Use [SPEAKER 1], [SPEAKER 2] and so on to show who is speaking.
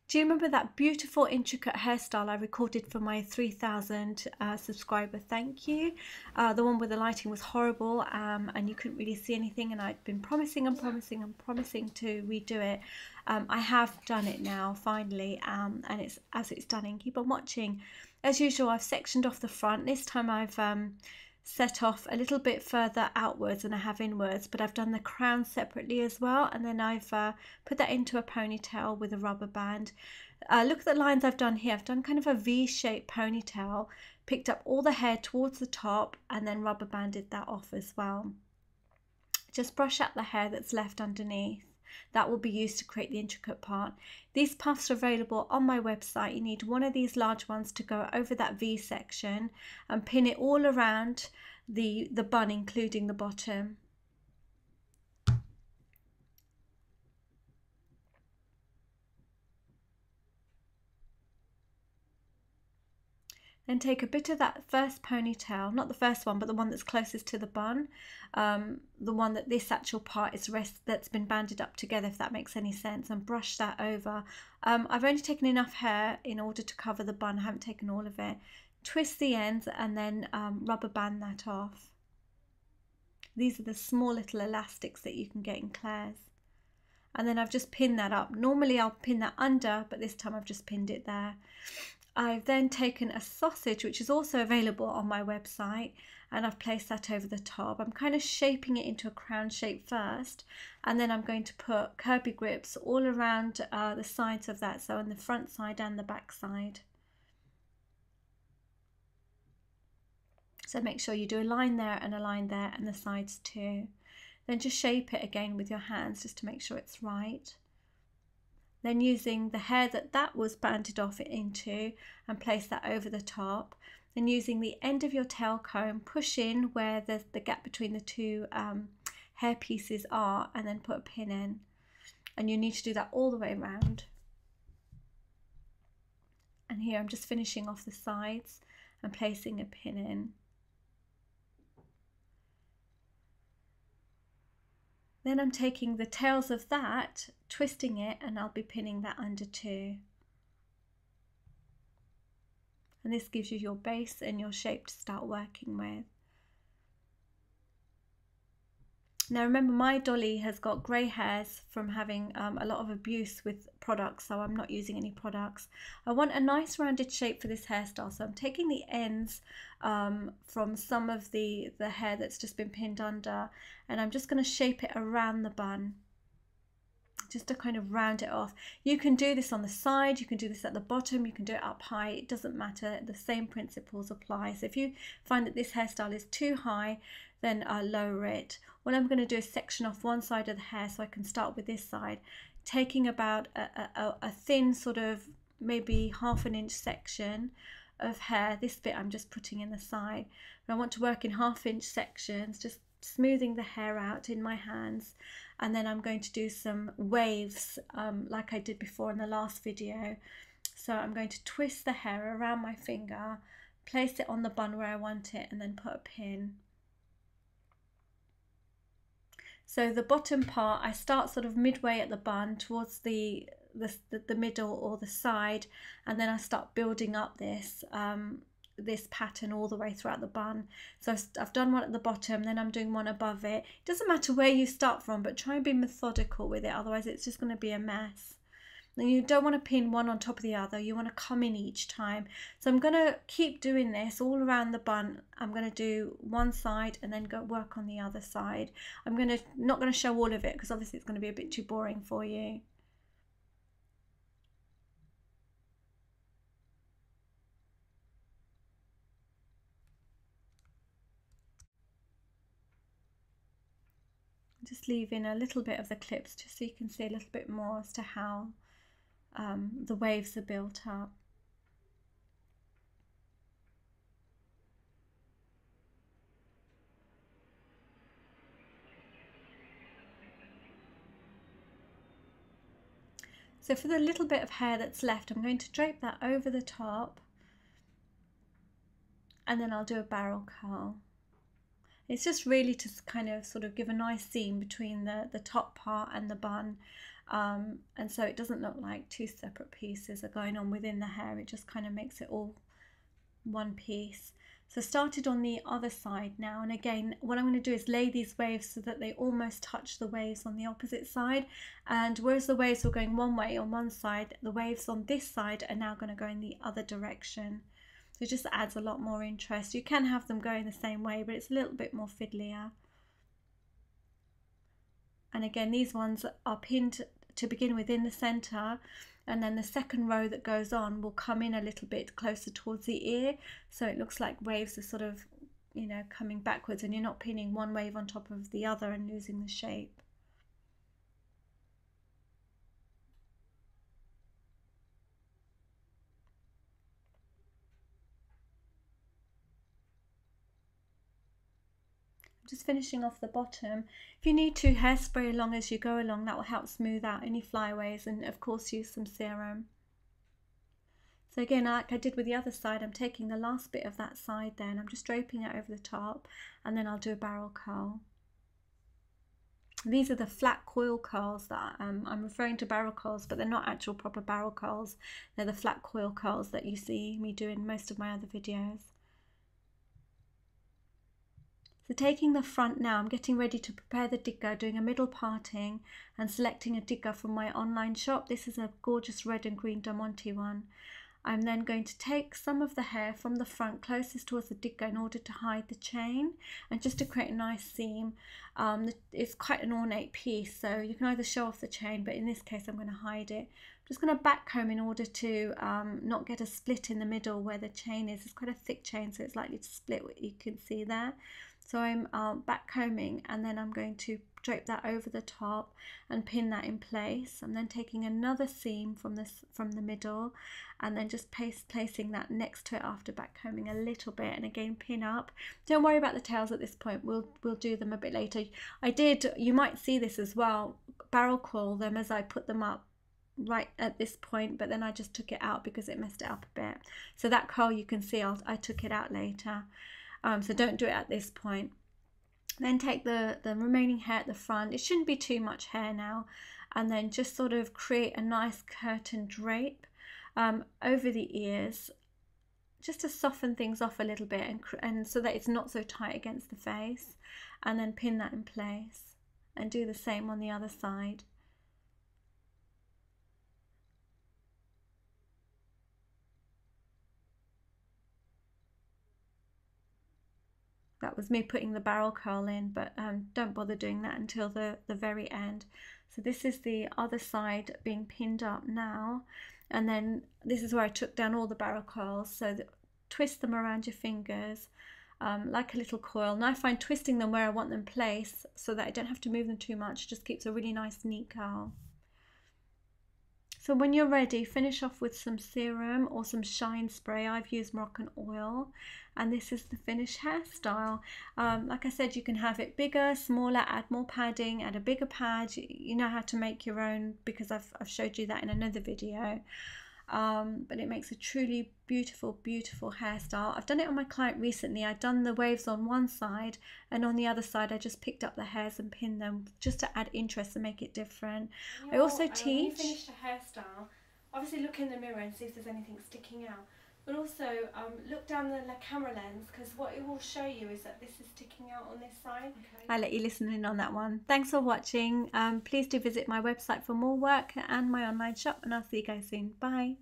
[SPEAKER 1] Do you remember that beautiful intricate hairstyle I recorded for my 3,000 subscriber thank you? The one where the lighting was horrible and you couldn't really see anything, and I'd been promising and promising and promising to redo it. I have done it now finally, and it's absolutely stunning. Keep on watching. As usual, I've sectioned off the front. This time I've set off a little bit further outwards than I have inwards, but I've done the crown separately as well, and then I've put that into a ponytail with a rubber band. Look at the lines I've done here. I've done kind of a V-shaped ponytail, picked up all the hair towards the top and then rubber banded that off as well. Just brush out the hair that's left underneath. That will be used to create the intricate part. These puffs are available on my website. You need one of these large ones to go over that V section and pin it all around the bun, including the bottom. Then take a bit of that first ponytail, not the first one, but the one that's closest to the bun, the one that this actual part is that's been banded up together, if that makes any sense, and brush that over. I've only taken enough hair in order to cover the bun. I haven't taken all of it. Twist the ends and then rubber band that off. These are the small little elastics that you can get in Claire's. And then I've just pinned that up. Normally I'll pin that under, but this time I've just pinned it there. I've then taken a sausage, which is also available on my website, and I've placed that over the top. I'm kind of shaping it into a crown shape first, and then I'm going to put Kirby grips all around the sides of that, so on the front side and the back side. So make sure you do a line there and a line there and the sides too. Then just shape it again with your hands just to make sure it's right. Then using the hair that was banded off into and place that over the top. Then using the end of your tail comb, push in where the gap between the two hair pieces are, and then put a pin in. And you need to do that all the way around. And here I'm just finishing off the sides and placing a pin in. Then I'm taking the tails of that, twisting it, and I'll be pinning that under too. And this gives you your base and your shape to start working with. Now remember, my dolly has got grey hairs from having a lot of abuse with products, so I'm not using any products. I want a nice rounded shape for this hairstyle, so I'm taking the ends from some of the hair that's just been pinned under, and I'm just going to shape it around the bun, just to kind of round it off. You can do this on the side, you can do this at the bottom, you can do it up high, it doesn't matter, the same principles apply. So if you find that this hairstyle is too high, then I'll lower it. What I'm going to do is section off one side of the hair, so I can start with this side, taking about a thin sort of maybe 1/2 inch section of hair. This bit I'm just putting in the side, and I want to work in 1/2 inch sections, just smoothing the hair out in my hands. And then I'm going to do some waves like I did before in the last video. So I'm going to twist the hair around my finger, place it on the bun where I want it, and then put a pin. So the bottom part, I start sort of midway at the bun towards the middle or the side, and then I start building up this pattern all the way throughout the bun. So I've done one at the bottom, then I'm doing one above it. It doesn't matter where you start from, but try and be methodical with it, otherwise it's just going to be a mess. And you don't want to pin one on top of the other, you want to come in each time. So I'm going to keep doing this all around the bun. I'm going to do one side and then go work on the other side. I'm not going to show all of it because obviously it's going to be a bit too boring for you. Just leave in a little bit of the clips just so you can see a little bit more as to how the waves are built up. So for the little bit of hair that's left, I'm going to drape that over the top, and then I'll do a barrel curl. It's just really to kind of sort of give a nice seam between the top part and the bun. And so it doesn't look like two separate pieces are going on within the hair. It just kind of makes it all one piece. So started on the other side now, and again what I'm going to do is lay these waves so that they almost touch the waves on the opposite side, and whereas the waves were going one way on one side, the waves on this side are now going to go in the other direction. So it just adds a lot more interest. You can have them going the same way, but it's a little bit more fiddlier. And again, these ones are pinned to begin with in the center, and then the second row that goes on will come in a little bit closer towards the ear, so it looks like waves are sort of, you know, coming backwards, and you're not pinning one wave on top of the other and losing the shape. Just finishing off the bottom. If you need to, hairspray along as you go along. That will help smooth out any flyaways, and of course use some serum. So again, like I did with the other side, I'm taking the last bit of that side there and I'm just draping it over the top, and then I'll do a barrel curl. These are the flat coil curls that I'm referring to barrel curls, but they're not actual proper barrel curls. They're the flat coil curls that you see me do in most of my other videos. So taking the front now, I'm getting ready to prepare the digger, doing a middle parting and selecting a digger from my online shop. This is a gorgeous red and green Diamante one. I'm then going to take some of the hair from the front closest towards the digger in order to hide the chain and just to create a nice seam. It's quite an ornate piece, so you can either show off the chain, but in this case I'm going to hide it. I'm just going to back comb in order to not get a split in the middle where the chain is. It's quite a thick chain, so it's likely to split, what you can see there. So I'm back combing, and then I'm going to drape that over the top and pin that in place. I'm then taking another seam from the middle and then just placing that next to it after back combing a little bit, and again pin up. Don't worry about the tails at this point, we'll do them a bit later. You might see this as well, barrel coil them as I put them up right at this point, but then I just took it out because it messed it up a bit. So that curl you can see, I took it out later. So don't do it at this point. Then take the remaining hair at the front. It shouldn't be too much hair now, and then just sort of create a nice curtain drape over the ears, just to soften things off a little bit, and so that it's not so tight against the face, and then pin that in place and do the same on the other side. That was me putting the barrel curl in, but don't bother doing that until the very end. So this is the other side being pinned up now, and then this is where I took down all the barrel curls. So twist them around your fingers like a little coil, and I find twisting them where I want them placed so that I don't have to move them too much just keeps a really nice neat curl. So when you're ready, finish off with some serum or some shine spray. I've used Moroccan oil, and this is the finished hairstyle. Like I said, you can have it bigger, smaller, add more padding, add a bigger pad. You know how to make your own because I've showed you that in another video. But it makes a truly beautiful hairstyle. I've done it on my client recently. I've done the waves on one side, and on the other side I just picked up the hairs and pinned them just to add interest and make it different. I also teach. When you finish a hairstyle, obviously look in the mirror and see if there's anything sticking out, but also look down the camera lens, because what it will show you is that this is sticking out on this side. Okay. I'll let you listen in on that one. Thanks for watching. Please do visit my website for more work and my online shop, and I'll see you guys soon. Bye.